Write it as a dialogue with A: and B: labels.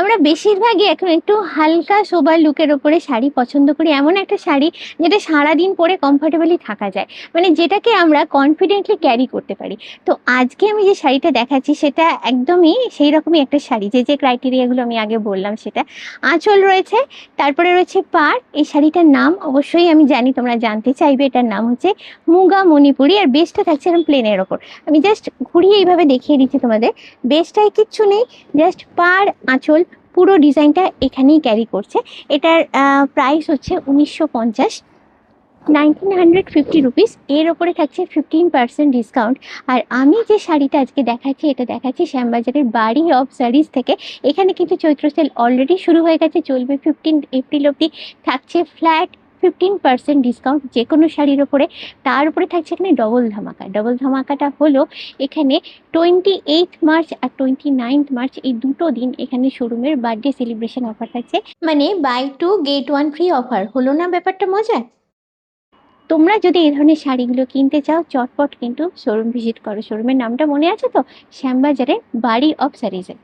A: আমরা বেশিরভাগই এখন একটু হালকা সোবার লুকের ওপরে শাড়ি পছন্দ করি, এমন একটা শাড়ি যেটা সারাদিন পরে কমফর্টেবলি থাকা যায়, মানে যেটাকে আমরা কনফিডেন্টলি ক্যারি করতে পারি। তো আজকে আমি যে শাড়িটা দেখাচ্ছি সেটা একদমই সেই রকমই একটা শাড়ি, যে ক্রাইটেরিয়াগুলো আমি আগে বললাম সেটা। আঁচল রয়েছে, তারপরে রয়েছে পাড়। এই শাড়িটার নাম অবশ্যই আমি জানি তোমরা জানতে চাইবে, এটার নাম হচ্ছে মুগা মণিপুরি, আর বেসটা থাকছে এরকম প্লেনের ওপর। আমি জাস্ট ঘুরিয়ে এইভাবে দেখিয়ে দিচ্ছি তোমাদের। বেসটায় কিচ্ছু নেই, জাস্ট পাড় আঁচল, পুরো ডিজাইনটা এখানেই ক্যারি করছে। এটার প্রাইস হচ্ছে 1950, 1950 রুপিস। এর ওপরে থাকছে 15% ডিসকাউন্ট। আর আমি যে শাড়িটা আজকে দেখাচ্ছি, এটা দেখাচ্ছি শ্যামবাজারের বাড়ি অফ শাড়িজ থেকে। এখানে কিন্তু চৈত্র সেল অলরেডি শুরু হয়ে গেছে, চলবে 15 এপ্রিল অবধি। থাকছে ফ্ল্যাট 15% ডিসকাউন্ট যে কোনো শাড়ির ওপরে। তার উপরে থাকছে এখানে ডবল ধামাকা। ডবল ধামাকাটা হলো এখানে 28 মার্চ আর 29 মার্চ, এই দুটো দিন এখানে শোরুমের বার্থডে সেলিব্রেশন অফার থাকছে, মানে বাই 2 গেট 1 ফ্রি অফার। হলো না ব্যাপারটা মজা? তোমরা যদি এই ধরনের শাড়িগুলো কিনতে চাও, চটপট কিন্তু শোরুম ভিজিট করো। শোরুমের নামটা মনে আছে তো? শ্যামবাজারে বাড়ি অফ শাড়িজে।